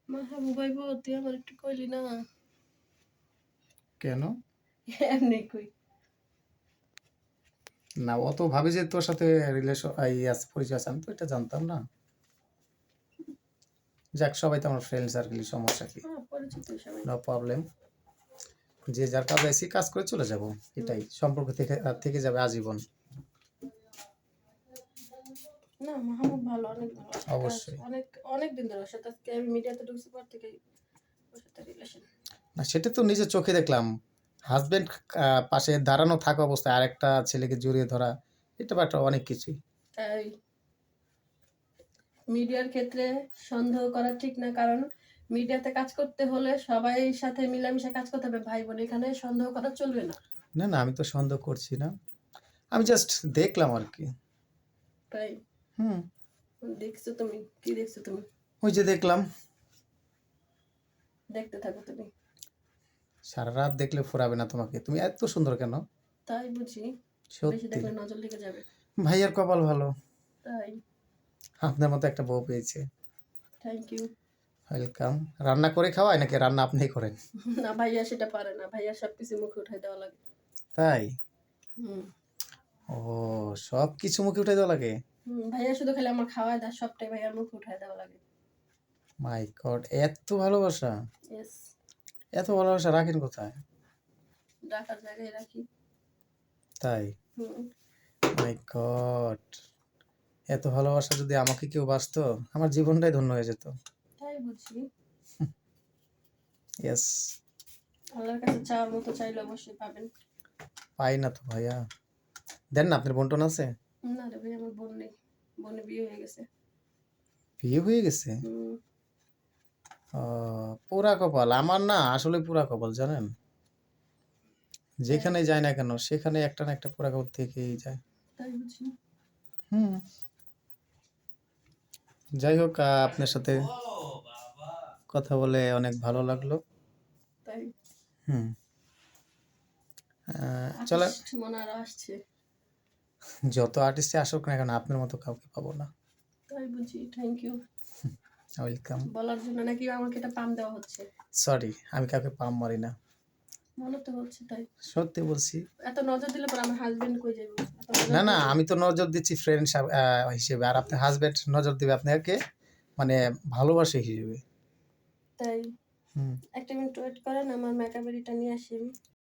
মাহবুবাইবো তুই আমার একটু কইলি না কেন? এমনি কই না ও তো ভাবে যে তোর সাথে রিলেশন আছে, পরিচয় আছে, আমি তো এটা জানতাম না। যাক, সবাই তো আমার ফ্রেন্ড সার্কেল, সমস্যা কি? পরিচিত সবাই। No problem. যে যার কাজ আইসি কাজ করে চলে যাব, এটাই সম্পর্ক থেকে থেকে যাবে আজীবন। না মাহবুব ভালো, অনেক ভালো। অবশ্যই। অনেক অনেক দিন ধরে ওর সাথে, আজকে আমি মিডিয়াতে ঢুকছি পর থেকেই ওর সাথে রিলেশন। না সেটা তো নিজের চোখে দেখলাম, হাজবেন্ড পাশে দাঁড়ানো থাকা অবস্থায় আরেকটা ছেলেকে জড়িয়ে ধরা, এটা বা একটা অনেক কিছুই। তাই মিডিয়ার ক্ষেত্রে সন্দেহ করা ঠিক না, কারণ মিডিয়াতে কাজ করতে হলে সবাই সাথে মিলামিশে কাজ করতে হবে ভাই বোন, এখানে সন্দেহ করা চলবে না। না না, আমি তো সন্দেহ করছি না, আমি জাস্ট দেখলাম আর কি। তাই হুম, দেখছো তুমি? কি দেখছো তুমি? ওই যে দেখলাম। দেখতে থাকো তুমি। সারা রাত দেখলে ফুরাবে না তোমাকে, তুমি এত সুন্দর কেন? তাই বুঝি? বেশি সত্যি দেখলে নজর লেগে যাবে। ভাইয়ার কপাল ভালো, তাই আপনার মতো একটা বউ পেয়েছে। Thank you. ওয়েলকাম। রান্না করে খাওয়ায় নাকি রান্না আপনিই করেন? না ভাইয়া সেটা পারে না, ভাইয়া সবকিছু মুখে উঠাই দেওয়া লাগে। তাই? হুম ও, সব কিছু মুখে উঠে দেওয়া লাগে? ভাইয়া শুধু খালি আমার খাওয়ায় দেয়, সবটাই ভাইয়ার মুখে উঠাই দেওয়া লাগে। মাই গড, এত ভালোবাসা! ইয়েস। এত ভালোবাসা রাখেন কোথায়? রাখার জায়গায় রাখি। তাই? হুম মাই গড, এত ভালোবাসা যদি আমাকে কেউ বাসতো, আমার জীবনটাই ধন্য হয়ে যেত। তাই বুঝি। ইয়েস। আল্লাহর কাছে চাওয়ার মতো চাইলে অবশ্যই পাবেন। পাই না তো ভাইয়া, দেন না, আপনার বন্টন আছে? না রে ভাই, আমার বোন নেই, বোনের বিয়ে হয়ে গেছে। বিয়ে হয়ে গেছে? পুরা কপাল আমার, না আসলে পুরা কপাল জানেন, যেখানে যায় না কেন সেখানে একটা না একটা পুরা কপাল থেকেই যায়। তাই বুঝি। হুম, যাই হোক, আপনার সাথে কথা বলে অনেক ভালো লাগলো। তাই হুম, চলে। আর্টিস্ট মনে আরো আসছে। যত আর্টিস্টে আসুক না কেন, আপনার মতো কাউকে পাবো না। তাই বুঝি, থ্যাংক ইউ। ওয়েলকাম। বলার জন্য নাকি আমাকে এটা পাম দেওয়া হচ্ছে? সরি, আমি কাউকে পাম মারি না, মনে তো হচ্ছে তাই। সত্যি বলছি। এত নজর দিলে পরে আমার হাজবেন্ড কই যাইব? এত নজর না না, দিলে? আমি তো নজর দিচ্ছি ফ্রেন্ড হিসেবে, আর আপনার হাজবেন্ড নজর দিবে আপনাকে মানে ভালোবাসে হিসেবে। তাই হুম। একটা মিনিট ওয়েট করেন, আমার মেকআপ এডিটা নিয়ে আসি আমি।